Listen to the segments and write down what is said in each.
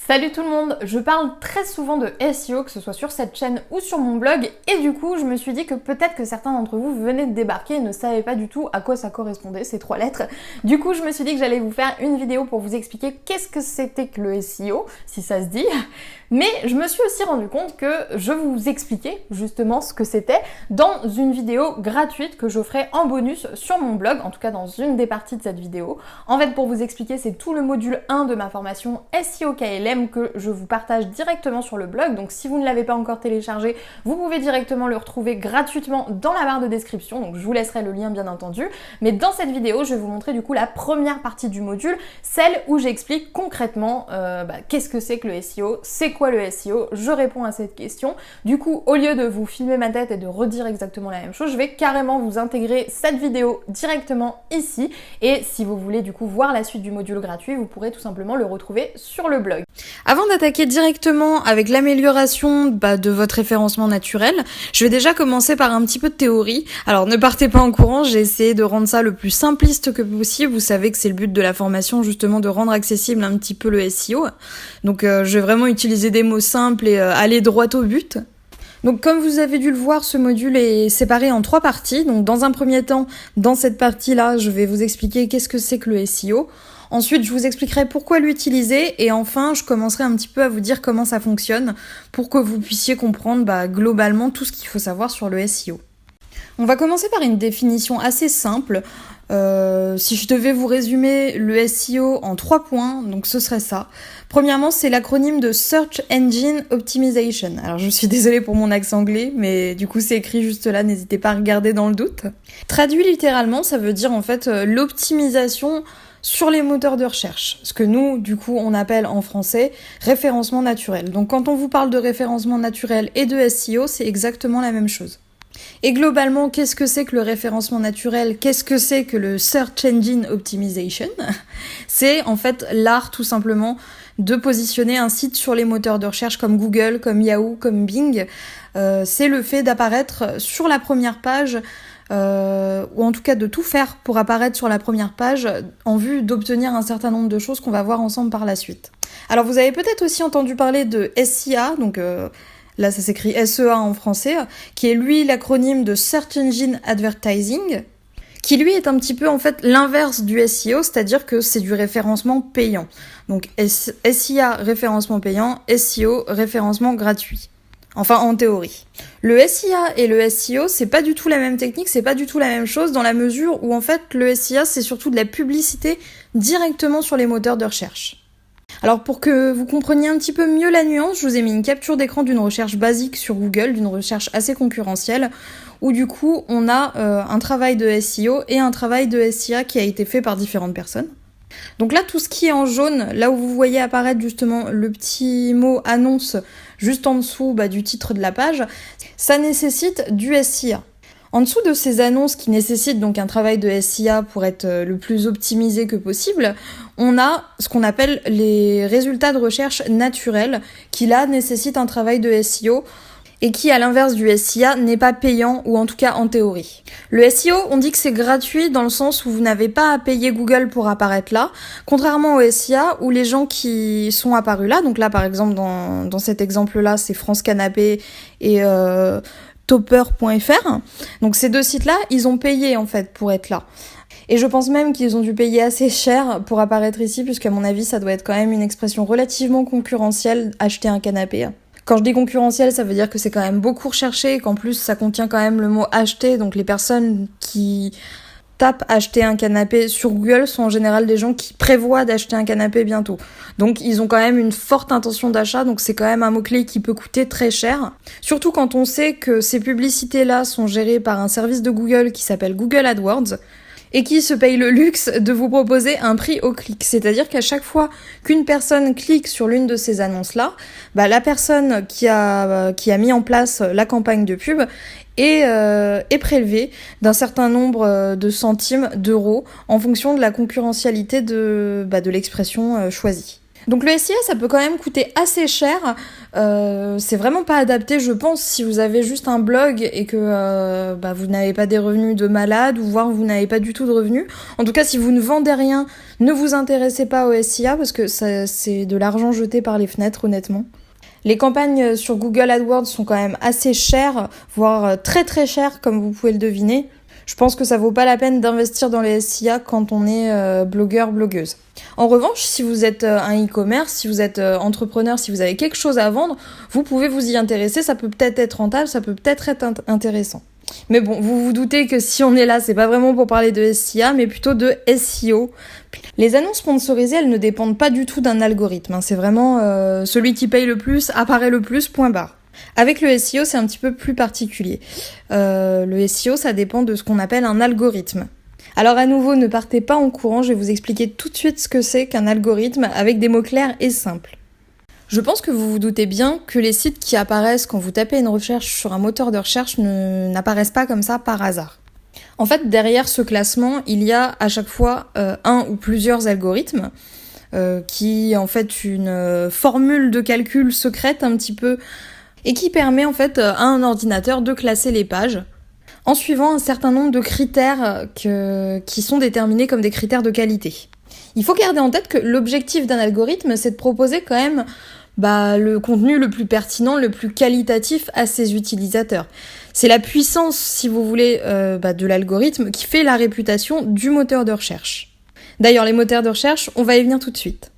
Salut tout le monde, je parle très souvent de SEO, que ce soit sur cette chaîne ou sur mon blog, et du coup je me suis dit que peut-être que certains d'entre vous venaient de débarquer et ne savaient pas du tout à quoi ça correspondait, ces trois lettres. Du coup je me suis dit que j'allais vous faire une vidéo pour vous expliquer qu'est-ce que c'était que le SEO, si ça se dit, mais je me suis aussi rendu compte que je vous expliquais justement ce que c'était dans une vidéo gratuite que je ferai en bonus sur mon blog, en tout cas dans une des parties de cette vidéo. En fait pour vous expliquer, c'est tout le module 1 de ma formation SEO KLM que je vous partage directement sur le blog, donc si vous ne l'avez pas encore téléchargé, vous pouvez directement le retrouver gratuitement dans la barre de description, donc je vous laisserai le lien bien entendu, mais dans cette vidéo je vais vous montrer du coup la première partie du module, celle où j'explique concrètement qu'est-ce que c'est que le SEO, c'est quoi le SEO, je réponds à cette question. Du coup au lieu de vous filmer ma tête et de redire exactement la même chose, je vais carrément vous intégrer cette vidéo directement ici, et si vous voulez du coup voir la suite du module gratuit, vous pourrez tout simplement le retrouver sur le blog. Avant d'attaquer directement avec l'amélioration de votre référencement naturel, je vais déjà commencer par un petit peu de théorie. Alors ne partez pas en courant, j'ai essayé de rendre ça le plus simpliste que possible. Vous savez que c'est le but de la formation, justement, de rendre accessible un petit peu le SEO. Donc je vais vraiment utiliser des mots simples et aller droit au but. Donc comme vous avez dû le voir, ce module est séparé en 3 parties. Donc dans un premier temps, dans cette partie-là, je vais vous expliquer qu'est-ce que c'est que le SEO. Ensuite, je vous expliquerai pourquoi l'utiliser et enfin, je commencerai un petit peu à vous dire comment ça fonctionne pour que vous puissiez comprendre globalement tout ce qu'il faut savoir sur le SEO. On va commencer par une définition assez simple. Si je devais vous résumer le SEO en 3 points, donc ce serait ça. Premièrement, c'est l'acronyme de Search Engine Optimization. Alors je suis désolée pour mon accent anglais, mais du coup c'est écrit juste là, n'hésitez pas à regarder dans le doute. Traduit littéralement, ça veut dire en fait l'optimisation sur les moteurs de recherche, ce que nous, du coup, on appelle en français référencement naturel. Donc quand on vous parle de référencement naturel et de SEO, c'est exactement la même chose. Et globalement, qu'est-ce que c'est que le référencement naturel? Qu'est-ce que c'est que le Search Engine Optimization? C'est en fait l'art tout simplement de positionner un site sur les moteurs de recherche comme Google, comme Yahoo, comme Bing. C'est le fait d'apparaître sur la première page ou en tout cas de tout faire pour apparaître sur la première page en vue d'obtenir un certain nombre de choses qu'on va voir ensemble par la suite. Alors vous avez peut-être aussi entendu parler de SEA, donc là ça s'écrit SEA en français, qui est lui l'acronyme de Search Engine Advertising, qui lui est un petit peu en fait l'inverse du SEO, c'est-à-dire que c'est du référencement payant. Donc SEA référencement payant, SEO référencement gratuit. Enfin, en théorie. Le SEA et le SEO, c'est pas du tout la même technique, c'est pas du tout la même chose dans la mesure où en fait le SEA c'est surtout de la publicité directement sur les moteurs de recherche. Alors pour que vous compreniez un petit peu mieux la nuance, je vous ai mis une capture d'écran d'une recherche basique sur Google, d'une recherche assez concurrentielle, où du coup on a un travail de SEO et un travail de SEA qui a été fait par différentes personnes. Donc là, tout ce qui est en jaune, là où vous voyez apparaître justement le petit mot annonce juste en dessous du titre de la page, ça nécessite du SEA. En dessous de ces annonces qui nécessitent donc un travail de SEA pour être le plus optimisé que possible, on a ce qu'on appelle les résultats de recherche naturels qui là nécessitent un travail de SEO et qui, à l'inverse du SEA, n'est pas payant, ou en tout cas en théorie. Le SEO, on dit que c'est gratuit dans le sens où vous n'avez pas à payer Google pour apparaître là, contrairement au SEA où les gens qui sont apparus là, donc là par exemple dans cet exemple-là, c'est France Canapé et Topper.fr, donc ces 2 sites-là, ils ont payé en fait pour être là. Et je pense même qu'ils ont dû payer assez cher pour apparaître ici, puisqu'à mon avis, ça doit être quand même une expression relativement concurrentielle, acheter un canapé. Quand je dis concurrentiel, ça veut dire que c'est quand même beaucoup recherché et qu'en plus ça contient quand même le mot acheter, donc les personnes qui tapent acheter un canapé sur Google sont en général des gens qui prévoient d'acheter un canapé bientôt. Donc ils ont quand même une forte intention d'achat, donc c'est quand même un mot-clé qui peut coûter très cher. Surtout quand on sait que ces publicités-là sont gérées par un service de Google qui s'appelle Google AdWords, et qui se paye le luxe de vous proposer un prix au clic. C'est-à-dire qu'à chaque fois qu'une personne clique sur l'une de ces annonces-là, la personne qui a mis en place la campagne de pub est prélevée d'un certain nombre de centimes d'euros en fonction de la concurrentialité de l'expression choisie. Donc le SIA, ça peut quand même coûter assez cher. C'est vraiment pas adapté, je pense, si vous avez juste un blog et que vous n'avez pas des revenus de malade ou voire vous n'avez pas du tout de revenus. En tout cas, si vous ne vendez rien, ne vous intéressez pas au SIA parce que c'est de l'argent jeté par les fenêtres, honnêtement. Les campagnes sur Google AdWords sont quand même assez chères, voire très très chères, comme vous pouvez le deviner. Je pense que ça vaut pas la peine d'investir dans les SIA quand on est blogueur, blogueuse. En revanche, si vous êtes un e-commerce, si vous êtes entrepreneur, si vous avez quelque chose à vendre, vous pouvez vous y intéresser, ça peut peut-être être rentable, ça peut peut-être être intéressant. Mais bon, vous vous doutez que si on est là, c'est pas vraiment pour parler de SIA, mais plutôt de SEO. Les annonces sponsorisées, elles ne dépendent pas du tout d'un algorithme, hein. C'est vraiment celui qui paye le plus, apparaît le plus, point barre. Avec le SEO, c'est un petit peu plus particulier. Le SEO, ça dépend de ce qu'on appelle un algorithme. Alors à nouveau, ne partez pas en courant, je vais vous expliquer tout de suite ce que c'est qu'un algorithme avec des mots clairs et simples. Je pense que vous vous doutez bien que les sites qui apparaissent quand vous tapez une recherche sur un moteur de recherche n'apparaissent pas comme ça par hasard. En fait, derrière ce classement, il y a à chaque fois un ou plusieurs algorithmes qui en fait une formule de calcul secrète un petit peu et qui permet en fait à un ordinateur de classer les pages en suivant un certain nombre de critères qui sont déterminés comme des critères de qualité. Il faut garder en tête que l'objectif d'un algorithme, c'est de proposer quand même le contenu le plus pertinent, le plus qualitatif à ses utilisateurs. C'est la puissance, si vous voulez, de l'algorithme qui fait la réputation du moteur de recherche. D'ailleurs, les moteurs de recherche, on va y venir tout de suite.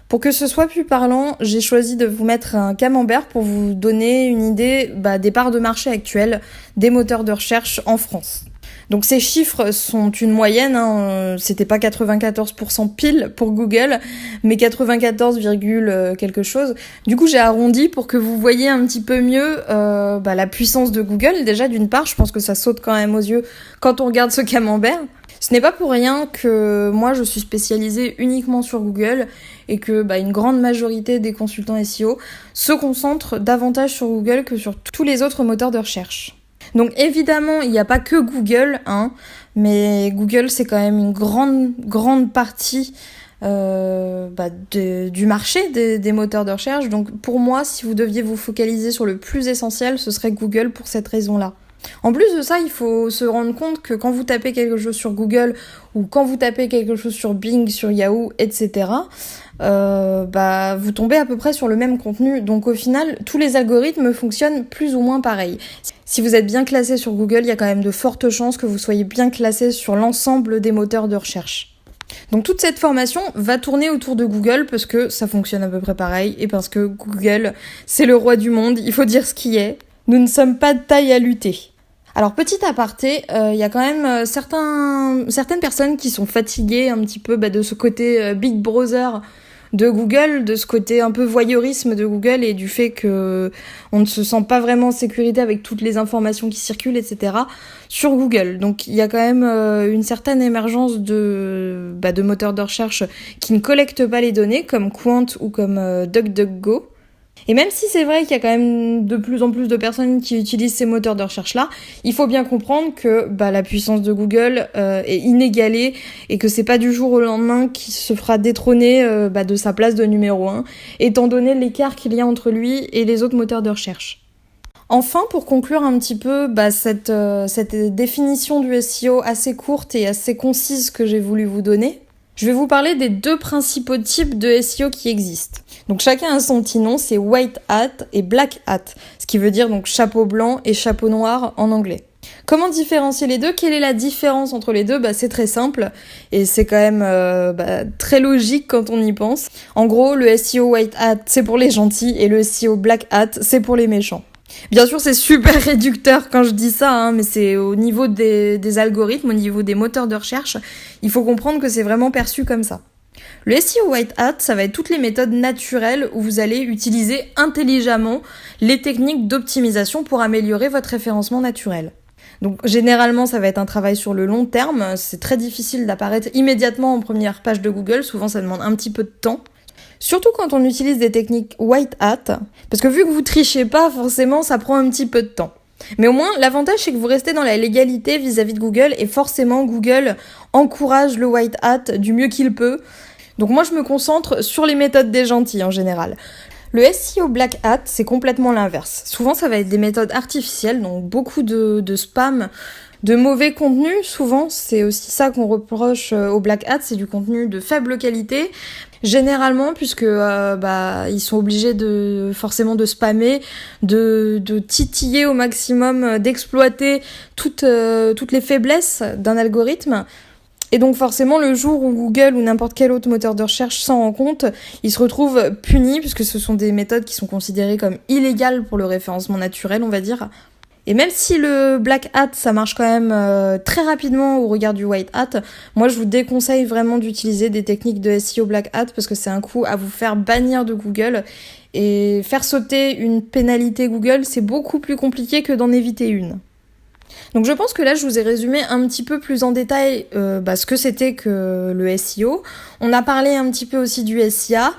Pour que ce soit plus parlant, j'ai choisi de vous mettre un camembert pour vous donner une idée des parts de marché actuelles des moteurs de recherche en France. Donc ces chiffres sont une moyenne, hein, c'était pas 94% pile pour Google, mais 94, quelque chose. Du coup j'ai arrondi pour que vous voyez un petit peu mieux la puissance de Google. Déjà d'une part, je pense que ça saute quand même aux yeux quand on regarde ce camembert. Ce n'est pas pour rien que moi je suis spécialisée uniquement sur Google et que une grande majorité des consultants SEO se concentrent davantage sur Google que sur tous les autres moteurs de recherche. Donc évidemment, il n'y a pas que Google, mais Google c'est quand même une grande partie du marché des moteurs de recherche. Donc pour moi, si vous deviez vous focaliser sur le plus essentiel, ce serait Google pour cette raison-là. En plus de ça, il faut se rendre compte que quand vous tapez quelque chose sur Google ou quand vous tapez quelque chose sur Bing, sur Yahoo, etc., vous tombez à peu près sur le même contenu. Donc au final, tous les algorithmes fonctionnent plus ou moins pareil. Si vous êtes bien classé sur Google, il y a quand même de fortes chances que vous soyez bien classé sur l'ensemble des moteurs de recherche. Donc toute cette formation va tourner autour de Google parce que ça fonctionne à peu près pareil et parce que Google, c'est le roi du monde, il faut dire ce qui est. Nous ne sommes pas de taille à lutter. Alors petit aparté, y a quand même certaines personnes qui sont fatiguées un petit peu de ce côté Big Brother de Google, de ce côté un peu voyeurisme de Google et du fait que on ne se sent pas vraiment en sécurité avec toutes les informations qui circulent, etc. sur Google. Donc il y a quand même une certaine émergence de moteurs de recherche qui ne collectent pas les données comme Quant ou comme DuckDuckGo. Et même si c'est vrai qu'il y a quand même de plus en plus de personnes qui utilisent ces moteurs de recherche-là, il faut bien comprendre que la puissance de Google est inégalée et que c'est pas du jour au lendemain qu'il se fera détrôner de sa place de numéro 1, étant donné l'écart qu'il y a entre lui et les autres moteurs de recherche. Enfin, pour conclure un petit peu cette définition du SEO assez courte et assez concise que j'ai voulu vous donner, je vais vous parler des deux principaux types de SEO qui existent. Donc chacun a son petit nom, c'est White Hat et Black Hat, ce qui veut dire donc chapeau blanc et chapeau noir en anglais. Comment différencier les deux ? Quelle est la différence entre les deux ? C'est très simple et c'est quand même très logique quand on y pense. En gros, le SEO White Hat, c'est pour les gentils et le SEO Black Hat, c'est pour les méchants. Bien sûr, c'est super réducteur quand je dis ça, mais c'est au niveau des algorithmes, au niveau des moteurs de recherche, il faut comprendre que c'est vraiment perçu comme ça. Le SEO White Hat, ça va être toutes les méthodes naturelles où vous allez utiliser intelligemment les techniques d'optimisation pour améliorer votre référencement naturel. Donc généralement, ça va être un travail sur le long terme, c'est très difficile d'apparaître immédiatement en première page de Google, souvent ça demande un petit peu de temps. Surtout quand on utilise des techniques White Hat, parce que vu que vous trichez pas, forcément ça prend un petit peu de temps. Mais au moins, l'avantage c'est que vous restez dans la légalité vis-à-vis de Google et forcément Google encourage le White Hat du mieux qu'il peut. Donc moi je me concentre sur les méthodes des gentils en général. Le SEO Black Hat, c'est complètement l'inverse. Souvent ça va être des méthodes artificielles, donc beaucoup de spam, de mauvais contenu. Souvent c'est aussi ça qu'on reproche au Black Hat, c'est du contenu de faible qualité. Généralement, puisque ils sont obligés forcément de spammer, de titiller au maximum, d'exploiter toutes les faiblesses d'un algorithme. Et donc forcément, le jour où Google ou n'importe quel autre moteur de recherche s'en rend compte, il se retrouve puni, puisque ce sont des méthodes qui sont considérées comme illégales pour le référencement naturel, on va dire. Et même si le Black Hat, ça marche quand même très rapidement au regard du White Hat, moi je vous déconseille vraiment d'utiliser des techniques de SEO Black Hat, parce que c'est un coup à vous faire bannir de Google. Et faire sauter une pénalité Google, c'est beaucoup plus compliqué que d'en éviter une. Donc je pense que là je vous ai résumé un petit peu plus en détail ce que c'était que le SEO. On a parlé un petit peu aussi du SIA,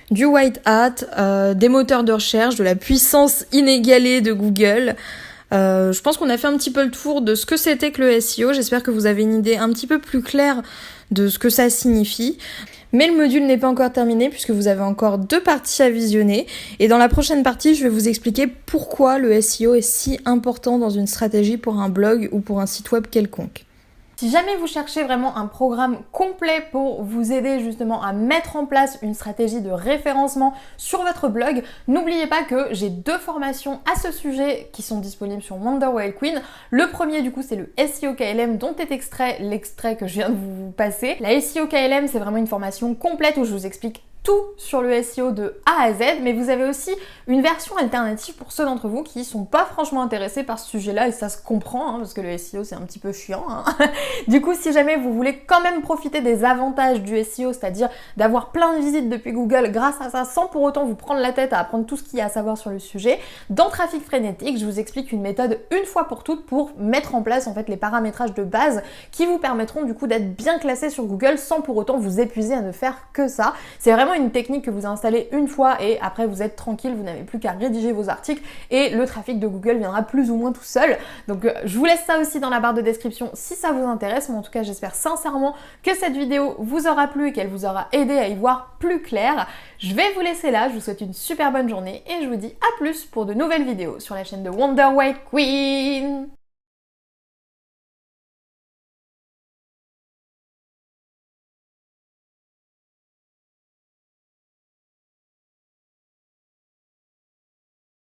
du White Hat, des moteurs de recherche, de la puissance inégalée de Google. Je pense qu'on a fait un petit peu le tour de ce que c'était que le SEO. J'espère que vous avez une idée un petit peu plus claire de ce que ça signifie. Mais le module n'est pas encore terminé puisque vous avez encore 2 parties à visionner. Et dans la prochaine partie, je vais vous expliquer pourquoi le SEO est si important dans une stratégie pour un blog ou pour un site web quelconque. Si jamais vous cherchez vraiment un programme complet pour vous aider justement à mettre en place une stratégie de référencement sur votre blog, n'oubliez pas que j'ai 2 formations à ce sujet qui sont disponibles sur Wonder Whale Queen. Le premier du coup c'est le SEO KLM dont est extrait l'extrait que je viens de vous passer. La SEO KLM c'est vraiment une formation complète où je vous explique tout sur le SEO de A à Z, mais vous avez aussi une version alternative pour ceux d'entre vous qui sont pas franchement intéressés par ce sujet-là, et ça se comprend, parce que le SEO c'est un petit peu chiant. Du coup, si jamais vous voulez quand même profiter des avantages du SEO, c'est-à-dire d'avoir plein de visites depuis Google grâce à ça, sans pour autant vous prendre la tête à apprendre tout ce qu'il y a à savoir sur le sujet, dans Trafic Frénétique, je vous explique une méthode une fois pour toutes pour mettre en place en fait les paramétrages de base qui vous permettront du coup d'être bien classé sur Google sans pour autant vous épuiser à ne faire que ça. C'est vraiment une technique que vous installez une fois et après vous êtes tranquille, vous n'avez plus qu'à rédiger vos articles et le trafic de Google viendra plus ou moins tout seul. Donc je vous laisse ça aussi dans la barre de description si ça vous intéresse, mais en tout cas j'espère sincèrement que cette vidéo vous aura plu et qu'elle vous aura aidé à y voir plus clair. Je vais vous laisser là, je vous souhaite une super bonne journée et je vous dis à plus pour de nouvelles vidéos sur la chaîne de Wonder Whale Queen.